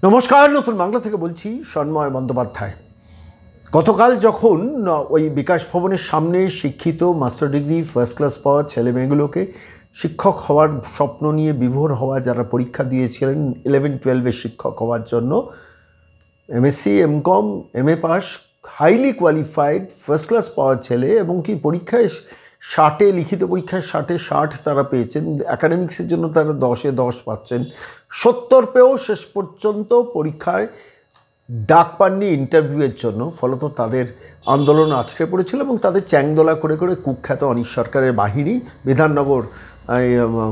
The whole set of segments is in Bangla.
নমস্কার, নতুন বাংলা থেকে বলছি সন্ময় বন্দ্যোপাধ্যায়। গতকাল যখন ওই বিকাশ ভবনের সামনে শিক্ষিত মাস্টার ডিগ্রি ফার্স্ট ক্লাস পাওয়া ছেলেমেয়েগুলোকে শিক্ষক হওয়ার স্বপ্ন নিয়ে বিভোর হওয়া যারা পরীক্ষা দিয়েছিলেন 11-12 শিক্ষক হওয়ার জন্য, MSc, MCom, MA pass, highly qualified first class পাওয়া ছেলে, এবং কি পরীক্ষায় 60 লিখিত পরীক্ষায় 60 তারা পেয়েছেন, অ্যাকাডেমিক্সের জন্য তারা 10-এ 10 পাচ্ছেন, 70 পেয়েও শেষ পর্যন্ত পরীক্ষায় ডাক পাননি ইন্টারভিউয়ের জন্য। ফলত তাদের আন্দোলন আছড়ে পড়েছিল এবং তাদের চ্যাংদোলা করে করে কুখ্যাত অনিশ সরকারের বাহিনী, বিধাননগর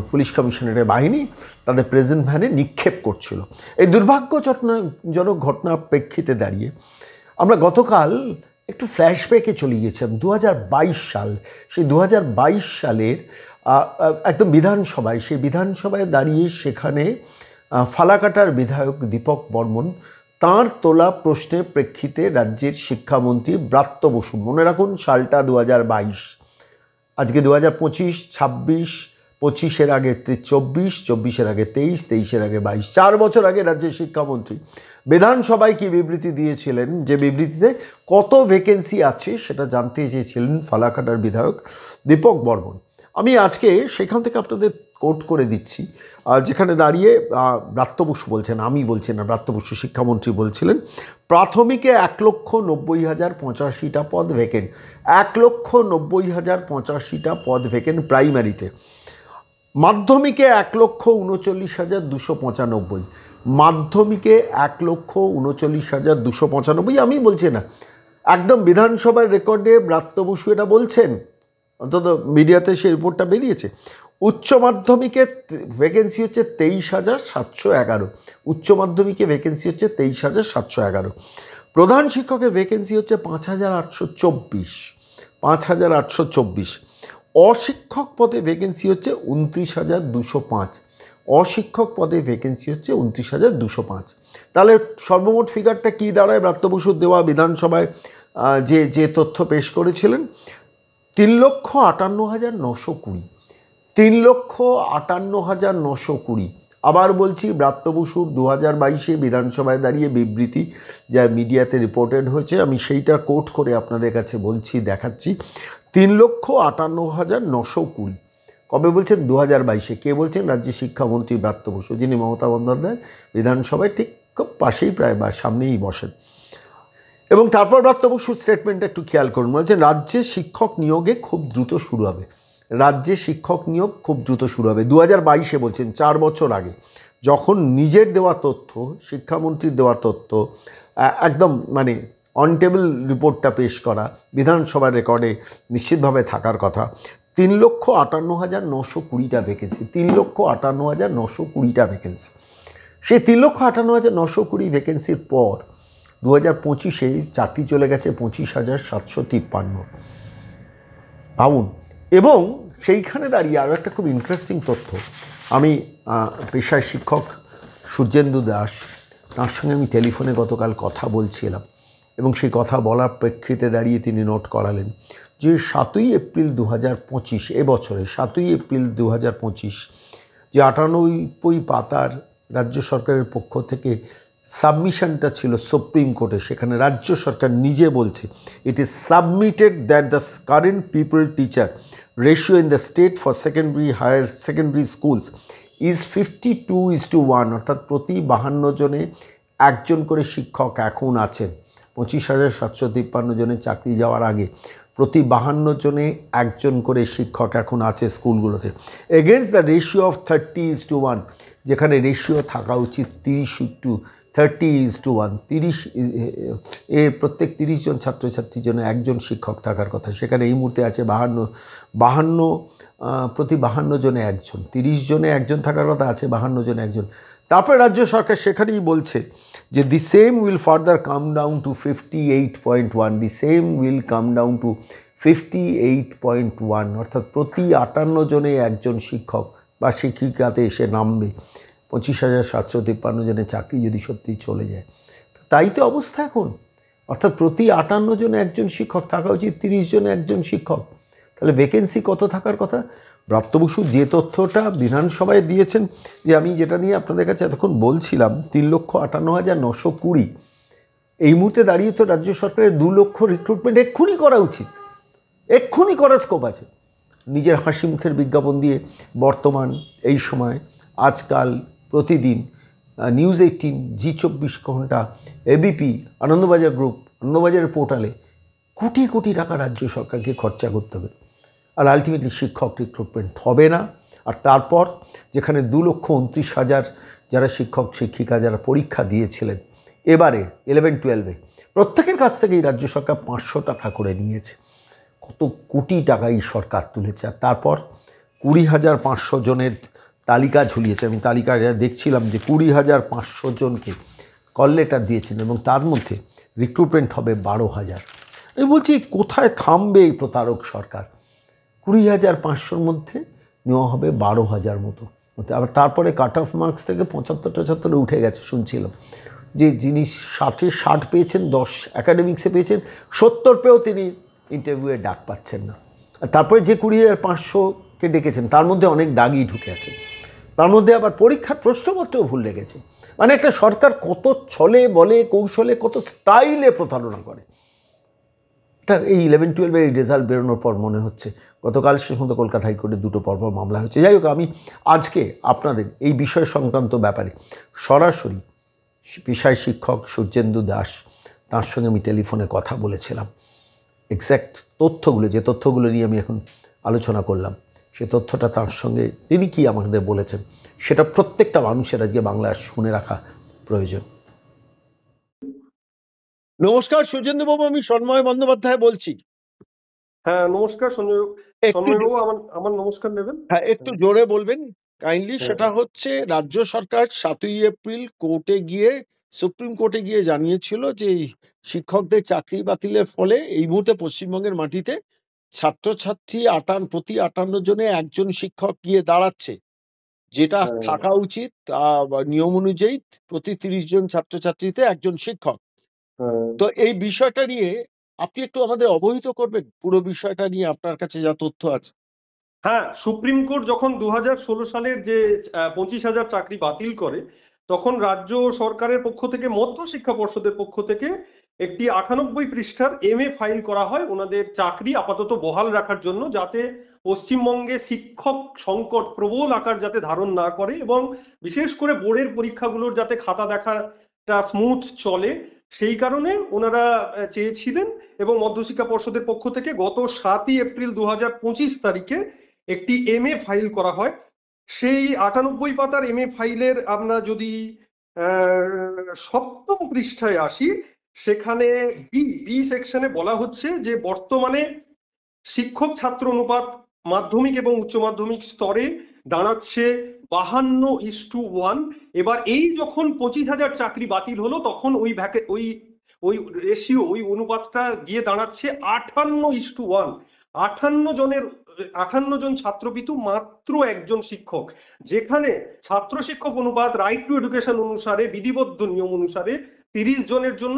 পুলিশ কমিশনারের বাহিনী তাদের প্রেজেন্ট ভ্যানে নিক্ষেপ করছিল। এই দুর্ভাগ্যজনক ঘটনার প্রেক্ষিতে দাঁড়িয়ে আমরা গতকাল একটু ফ্ল্যাশব্যাকে চলে গিয়েছিলাম 2022 সাল। সেই 2022 সালের একদম বিধানসভায়, সেই বিধানসভায় দাঁড়িয়ে সেখানে ফালাকাটার বিধায়ক দীপক বর্মন তাঁর তোলা প্রশ্নের প্রেক্ষিতে রাজ্যের শিক্ষামন্ত্রী ব্রাত্য বসু, মনে রাখুন সালটা 2022, আজকে 2025, 26, 25-এর আগে 24, 24-এর আগে 23, 23-এর আগে 22, 4 বছর আগে রাজ্যের শিক্ষামন্ত্রী বিধানসভায় কি বিবৃতি দিয়েছিলেন, যে বিবৃতিতে কত ভ্যাকেন্সি আছে সেটা জানতে চেয়েছিলেন ফালাকাটার বিধায়ক দীপক বর্মন। আমি আজকে সেখান থেকে আপনাদের কোট করে দিচ্ছি, যেখানে দাঁড়িয়ে ব্রাত্য বসু বলছেন, আমি বলছি না, ব্রাত্য বসু শিক্ষামন্ত্রী বলছিলেন, প্রাথমিকে 1,90,085টা পদ ভ্যাকেন্ট, 1,90,085টা পদ ভ্যাকেন্ট প্রাইমারিতে, মাধ্যমিকে 1,39,295, মাধ্যমিকে 1,39,295, আমি বলছি না, একদম বিধানসভার রেকর্ডে ব্রাত্য বসু এটা বলছেন, অন্তত মিডিয়াতে সেই রিপোর্টটা বেরিয়েছে। উচ্চ মাধ্যমিকে ভ্যাকেন্সি হচ্ছে 23,711, উচ্চ মাধ্যমিকে ভ্যাকেন্সি হচ্ছে 23,711, প্রধান শিক্ষকের ভ্যাকেন্সি হচ্ছে 5,824, অশিক্ষক পদে ভ্যাকেন্সি হচ্ছে 29,205, অশিক্ষক পদে ভ্যাকেন্সি হচ্ছে 29,205। তাহলে সর্বমোট ফিগারটা কী দাঁড়ায়? ব্রাত্য বসুর দেওয়া বিধানসভায় যে তথ্য পেশ করেছিলেন, 3,58,920, 3,58,920। আবার বলছি, ব্রাত্য বসুর 2022-এ বিধানসভায় দাঁড়িয়ে বিবৃতি যা মিডিয়াতে রিপোর্টেড হয়েছে, আমি সেইটা কোট করে আপনাদের কাছে বলছি, দেখাচ্ছি, 3,58,920। কবে বলছেন? 2022-এ। কে বলছেন? রাজ্যের শিক্ষামন্ত্রী ব্রাত্য বসু, যিনি মমতা বন্দ্যোপাধ্যায় বিধানসভায় ঠিক খুব পাশেই প্রায় বা সামনেই বসেন। এবং তারপর ব্রাত্য বসুর স্টেটমেন্টটা একটু খেয়াল করুন, বলছেন রাজ্যে শিক্ষক নিয়োগে খুব দ্রুত শুরু হবে, রাজ্যে শিক্ষক নিয়োগ খুব দ্রুত শুরু হবে। 2022-এ বলছেন, 4 বছর আগে, যখন নিজের দেওয়া তথ্য, শিক্ষামন্ত্রীর দেওয়া তথ্য, একদম মানে অন টেবিল রিপোর্টটা পেশ করা, বিধানসভার রেকর্ডে নিশ্চিতভাবে থাকার কথা, 3,58,920টা ভ্যাকেন্সি, 3,58,920টা ভ্যাকেন্সি। সেই 3,58,920 ভ্যাকেন্সির পর 2025-এ চাকরি চলে গেছে 25,753, ভাবুন। এবং সেইখানে দাঁড়িয়ে আরও একটা খুব ইন্টারেস্টিং তথ্য, আমি পেশায় শিক্ষক সূর্যেন্দু দাস, তার সঙ্গে আমি টেলিফোনে গতকাল কথা বলছিলাম, এবং সেই কথা বলার প্রেক্ষিতে দাঁড়িয়ে তিনি নোট করালেন যে 7ই এপ্রিল 2025, এবছরে 7ই এপ্রিল 2025, যে 98 পাতার রাজ্য সরকারের পক্ষ থেকে সাবমিশনটা ছিল সুপ্রিম কোর্টে, সেখানে রাজ্য সরকার নিজে বলছে, it is submitted that the current people teacher ratio in the state for secondary higher secondary schools is 52:1, অর্থাৎ প্রতি 52 জনে একজন করে শিক্ষক এখন আছেন। 25,753 জনের চাকরি যাওয়ার আগে প্রতি 52 জনে একজন করে শিক্ষক এখন আছে স্কুলগুলোতে, এগেনস্ট দ্য রেশিও অফ 30:1, যেখানে রেশিও থাকা উচিত 30:1, 30 প্রত্যেক 30 জন ছাত্রছাত্রীর জন্য একজন শিক্ষক থাকার কথা, সেখানে এই মুহূর্তে আছে 52, প্রতি 52 জনে একজন, 30 জনে একজন থাকার কথা, আছে 52 জনে একজন। তারপরে রাজ্য সরকার সেখানেই বলছে যে the same will further come down to 58.1, the same will come down to 58.1, অর্থাৎ প্রতি 58 জনে একজন শিক্ষক বা শিক্ষিকাতে এসে নামবে। 25,753 জনের চাকরি যদি সত্যি চলে যায়, তাই তো অবস্থা এখন, অর্থাৎ প্রতি 58 জনে একজন শিক্ষক থাকা উচিত, 30 জনে একজন শিক্ষক, তাহলে ভ্যাকেন্সি কত থাকার কথা? ব্রাত্য বসু যে তথ্যটা বিধানসভায় দিয়েছেন, যে আমি যেটা নিয়ে আপনাদের কাছে এতক্ষণ বলছিলাম 3,58,920, এই মুহূর্তে দাঁড়িয়ে তো রাজ্য সরকারের 2 লক্ষ রিক্রুটমেন্ট এক্ষুনি করা উচিত, এক্ষুনি করার স্কোপ আছে। নিজের হাসি মুখের বিজ্ঞাপন দিয়ে বর্তমান, এই সময়, আজকাল, প্রতিদিন, নিউজ 18, জি24 ঘন্টা, এবিপি, আনন্দবাজার গ্রুপ, আনন্দবাজারের পোর্টালে কোটি কোটি টাকা রাজ্য সরকারকে খরচা করতে হবে, আর আলটিমেটলি শিক্ষক রিক্রুটমেন্ট হবে না। আর তারপর যেখানে 2,29,000 যারা শিক্ষক শিক্ষিকা যারা পরীক্ষা দিয়েছিলেন এবারে 11-12-এ, প্রত্যেকের কাছ থেকেই রাজ্য সরকার 500 টাকা করে নিয়েছে। কত কোটি টাকা এই সরকার তুলেছে। আর তারপর 20,500 জনের তালিকা ঝুলিয়েছে। আমি তালিকা দেখছিলাম যে 20,500 জনকে কল লেটার দিয়েছেন এবং তার মধ্যে রিক্রুটমেন্ট হবে 12,000। আমি বলছি কোথায় থামবে এই প্রতারক সরকার? 20,500-র মধ্যে নেওয়া হবে 12,000 মতো। আবার তারপরে কাট অফ মার্কস থেকে 75-75 উঠে গেছে শুনছিলাম, যে যিনি 60 পেয়েছেন, 10 একাডেমিক্সে পেয়েছেন, 70 পেয়েও তিনি ইন্টারভিউয়ে ডাক পাচ্ছেন না। আর তারপরে যে 20,500কে ডেকেছেন তার মধ্যে অনেক দাগই ঢুকে আছে, তার মধ্যে আবার পরীক্ষার প্রশ্নপত্রও ভুল লেগেছে। মানে একটা সরকার কত ছলে বলে কৌশলে, কত স্টাইলে প্রতারণা করে, এটা এই 11-12-এর এই রেজাল্ট বেরোনোর পর মনে হচ্ছে। গতকাল শেষ মতো কলকাতা হাইকোর্টে 2টো পরপর মামলা হয়েছে। যাই হোক, আমি আজকে আপনাদের এই বিষয় সংক্রান্ত ব্যাপারে সরাসরি পেশায় শিক্ষক সূর্যেন্দু দাস, তার সঙ্গে আমি টেলিফোনে কথা বলেছিলাম। এক্স্যাক্ট তথ্যগুলো, যে তথ্যগুলো নিয়ে আমি এখন আলোচনা করলাম, সে তথ্যটা তার সঙ্গে তিনি কি আমাদের বলেছেন সেটা প্রত্যেকটা মানুষের আজকে বাংলায় শুনে রাখা প্রয়োজন। নমস্কার সূর্যেন্দুবাবু, আমি সন্ময় বন্দ্যোপাধ্যায় বলছি। হ্যাঁ, নমস্কার সঞ্জয় বাবু, আমার নমস্কার নেবেন। হ্যাঁ, একটু জোরে বলবেন কাইন্ডলি। সেটা হচ্ছে রাজ্য সরকার 7ই এপ্রিল কোর্টে গিয়ে, সুপ্রিম কোর্টে গিয়ে জানিয়েছিল যে শিক্ষকদের চাকরি বাতিলের ফলে এই মুহূর্তে পশ্চিমবঙ্গের মাটিতে ছাত্রছাত্রী প্রতি 58 জনে একজন শিক্ষক গিয়ে দাঁড়াচ্ছে, যেটা থাকা উচিত নিয়ম অনুযায়ী প্রতি 30 জন ছাত্রছাত্রীতে একজন শিক্ষক। তো এই বিষয়টা নিয়ে আপনি একটু আমাদের অবহিত করবেন, পুরো বিষয়টা নিয়ে আপনার কাছে যা তথ্য আছে। হ্যাঁ, সুপ্রিম কোর্ট যখন 2016 সালের যে 25,000 চাকরি বাতিল করে, তখন রাজ্য সরকারের পক্ষ থেকে, মধ্য শিক্ষা পর্ষদের পক্ষ থেকে একটি 98 পৃষ্ঠার MA ফাইল করা হয় ওনাদের চাকরি আপাতত বহাল রাখার জন্য, যাতে পশ্চিমবঙ্গে শিক্ষক সংকট প্রবল আকার যাতে ধারণ না করে এবং বিশেষ করে বোর্ডের পরীক্ষাগুলোর যাতে খাতা দেখাটা স্মুথ চলে, সেই কারণে ওনারা চেয়েছিলেন। এবং মধ্যশিক্ষা পর্ষদের পক্ষ থেকে গত 7ই এপ্রিল 2025 তারিখে একটি MA ফাইল করা হয়। সেই 98 পাতার MA ফাইলের আমরা যদি 7ম পৃষ্ঠায় আসি, সেখানে বি সেকশনে বলা হচ্ছে যে বর্তমানে শিক্ষক ছাত্র অনুপাত মাধ্যমিক এবং উচ্চ মাধ্যমিক স্তরে দাঁড়াচ্ছে 52:1। এবার এই যখন 25,000 চাকরি বাতিল হলো, তখন ওই রেশিও, ওই অনুপাতটা গিয়ে দাঁড়াচ্ছে 58:1। 58 জন ছাত্রপিতু মাত্র একজন শিক্ষক, যেখানে ছাত্র শিক্ষক অনুপাত রাইট টু এডুকেশন অনুসারে, বিধিবদ্ধ নিয়ম অনুসারে 30 জনের জন্য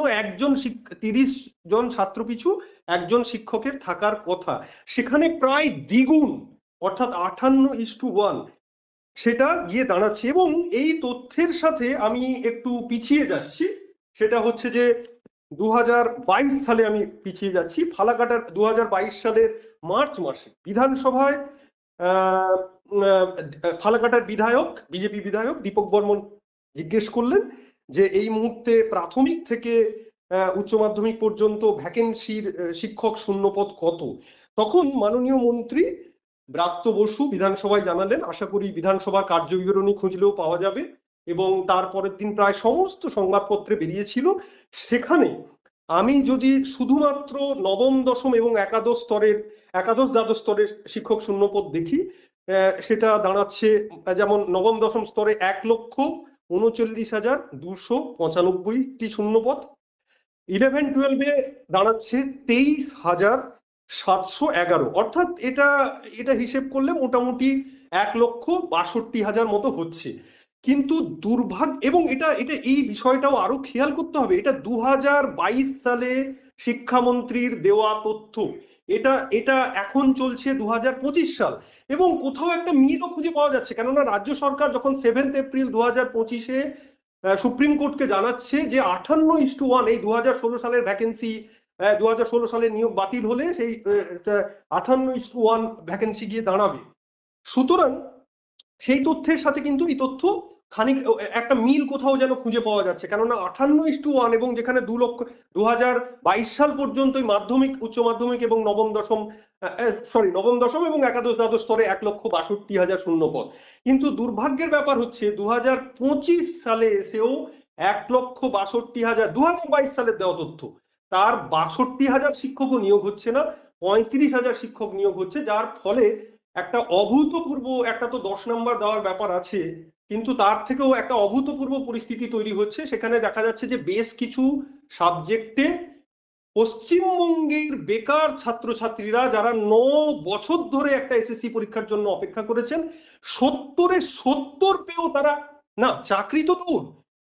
30 জন ছাত্রপিছু একজন শিক্ষকের থাকার কথা, সেখানে প্রায় দ্বিগুণ, অর্থাৎ 58:1 সেটা গিয়ে দাঁড়াচ্ছে। এবং এই তথ্যের সাথে আমি একটু পিছিয়ে যাচ্ছি, সেটা হচ্ছে যে 2022 সালে আমি পিছিয়ে যাচ্ছি। ফালাকাটার 2022 সালের মার্চ মাসে বিধানসভায় ফালাকাটার বিধায়ক, বিজেপি বিধায়ক দীপক বর্মন জিজ্ঞেস করলেন যে এই মুহূর্তে প্রাথমিক থেকে উচ্চ মাধ্যমিক পর্যন্ত ভ্যাকেন্সির শিক্ষক শূন্যপদ কত। তখন মাননীয় মন্ত্রী ব্রাত্য বসু বিধানসভায় জানালেন, আশা করি বিধানসভার কার্যবিবরণী খুঁজলেও পাওয়া যাবে, এবং তারপরের দিন প্রায় সমস্ত সংবাদপত্রে বেরিয়েছিল। সেখানে আমি যদি শুধুমাত্র নবম, দশম এবং একাদশ দ্বাদশ স্তরের শিক্ষক শূন্যপদ দেখি, সেটা দাঁড়াচ্ছে, যেমন নবম দশম স্তরে 1,39,295টি শূন্যপদ, 11-12-এ দাঁড়াচ্ছে 23,711। অর্থাৎ এটা হিসেব করলে মোটামুটি 1,62,000 মতো হচ্ছে। কিন্তু দুর্ভাগ্য, এবং এটা এই বিষয়টাও আরো খেয়াল করতে হবে, এটা 2022 সালে শিক্ষামন্ত্রীর দেওয়া তথ্য। এটা এটা এখন চলছে 2025 সাল, এবং কোথাও একটা মিলও খুঁজে পাওয়া যাচ্ছে। কেননা রাজ্য সরকার যখন 7 এপ্রিল 2025-এ সুপ্রিম কোর্টকে জানাচ্ছে যে 58:1 এই 2016 সালের ভ্যাকেন্সি, 2016 সালের নিয়োগ বাতিল হলে সেই 58:1 ভ্যাকেন্সি গিয়ে দাঁড়াবে। সুতরাং সেই তথ্যের সাথে কিন্তু এই তথ্য খানিক একটা মিল কোথাও যেন খুঁজে পাওয়া যাচ্ছে। কেননা 58:1 এবং যেখানে 2022 সাল পর্যন্ত মাধ্যমিক, উচ্চ মাধ্যমিক এবং নবম দশম এবং একাদশ দ্বাদশ স্তরে 1,62,000 শূন্য পদ। কিন্তু দুর্ভাগ্যের ব্যাপার হচ্ছে 2025 সালে এসেও 1,62,000, 2022 সালের দেওয়া তথ্য, তার 62,000 শিক্ষকও নিয়োগ হচ্ছে না, 35,000 শিক্ষক নিয়োগ হচ্ছে। যার ফলে একটা অভূতপূর্ব, একটা তো 10 নম্বর দেওয়ার ব্যাপার আছে, কিন্তু তার থেকেও একটা অভূতপূর্ব পরিস্থিতি তৈরি হচ্ছে। সেখানে দেখা যাচ্ছে যে বেশ কিছু সাবজেক্টে পশ্চিমবঙ্গের বেকার ছাত্রছাত্রীরা, যারা 9 বছর ধরে একটা এসএসসি পরীক্ষার জন্য অপেক্ষা করেছেন, 70-এ 70 পেয়েও তারা না, চাকরি তো দূর,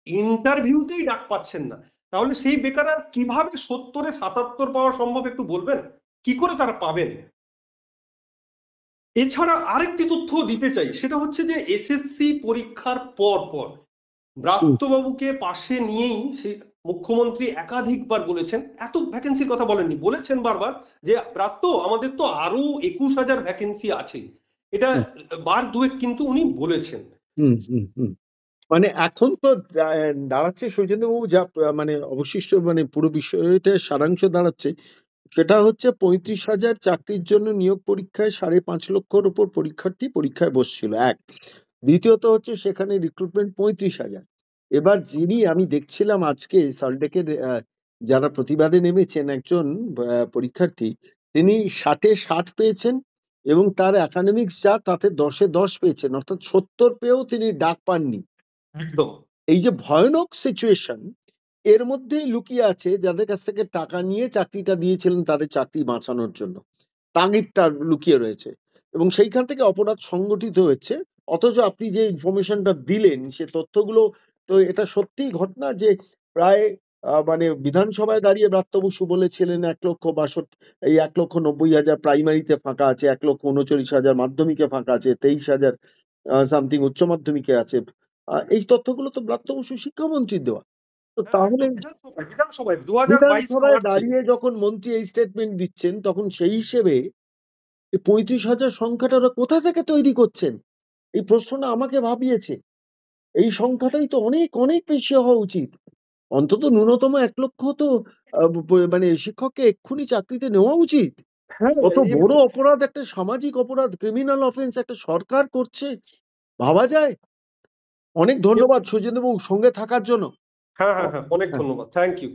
ইন্টারভিউতেই ডাক পাচ্ছেন না। তাহলে সেই বেকার আর কিভাবে 70-এ 77 পাওয়া সম্ভব, একটু বলবেন কি করে তারা পাবেন? এছাড়া আরেকটি তথ্য দিতে চাই, সেটা হচ্ছে যে এসএসসি পরীক্ষার পর পর ব্রাত্যবাবুকে পাশে নিয়েই সে মুখ্যমন্ত্রী একাধিকবার বলেছেন, এত ভ্যাকেন্সির কথা বলেননি, বলেছেন বারবার যে ব্রাত্য, আমাদের তো আরো 21,000 ভ্যাকেন্সি আছে। এটা বার দুয়েক কিন্তু উনি বলেছেন। হুম হুম হুম মানে এখন তো দাঁড়াচ্ছে সৌজন্যবাবু, যা মানে অবশিষ্ট মানে পুরো বিষয়টা সারাংশ দাঁড়াচ্ছে, সেটা হচ্ছে 35,000 চাকরির জন্য নিয়োগ পরীক্ষায় 5.5 লক্ষর উপর পরীক্ষার্থী পরীক্ষায় বসছিল, এক। দ্বিতীয়ত হচ্ছে সেখানে রিক্রুটমেন্ট 35,000। এবার যিনি আমি দেখছিলাম আজকে সল্টলেকের যারা প্রতিবাদে নেমেছেন, একজন পরীক্ষার্থী, তিনি 60-এ 60 পেয়েছেন এবং তার একাডেমিক্স যা তাতে 10-এ 10 পেয়েছেন, অর্থাৎ 70 পেয়েও তিনি ডাক পাননি। একদম। এই যে ভয়ানক সিচুয়েশন, এর মধ্যেই লুকিয়ে আছে যাদের কাছ থেকে টাকা নিয়ে চাকরিটা দিয়েছিলেন তাদের চাকরি বাঁচানোর জন্য তাগিদটা লুকিয়ে রয়েছে, এবং সেইখান থেকে অপরাধ সংগঠিত হচ্ছে। অথচ আপনি যে ইনফরমেশনটা দিলেন সে তথ্যগুলো, তো এটা সত্যিই ঘটনা যে প্রায় মানে বিধানসভায় দাঁড়িয়ে ব্রাত্য বসু বলেছিলেন 1,62,000, এই 1,90,000 প্রাইমারিতে ফাঁকা আছে, 1,39,000 মাধ্যমিকে ফাঁকা আছে, 23,000 সামথিং উচ্চ মাধ্যমিকে আছে। এই তথ্যগুলো তো ব্রাত্য বসু শিক্ষামন্ত্রীর দেওয়া। তো তাহলে বিধানসভায় 2022 বিধানসভায় মার্চে। দাঁড়িয়ে যখন মন্ত্রী এই স্টেটমেন্ট দিচ্ছেন, তখন সেই হিসেবে 35,000 সংখ্যাটা ওরা কোথা থেকে তৈরি করছেন, এই প্রশ্নটা আমাকে ভাবিয়েছে। এই সংখ্যাটাই তো অনেক অনেক বেশি হওয়া উচিত। অন্তত ন্যূনতম 1 লক্ষ তো মানে শিক্ষককে এক্ষুনি চাকরিতে নেওয়া উচিত। হ্যাঁ, কত বড় অপরাধ, একটা সামাজিক অপরাধ, ক্রিমিনাল অফেন্স একটা সরকার করছে, ভাবা যায়? অনেক ধন্যবাদ সৌজন্যবাবু সঙ্গে থাকার জন্য। হ্যাঁ, অনেক ধন্যবাদ। Thank you.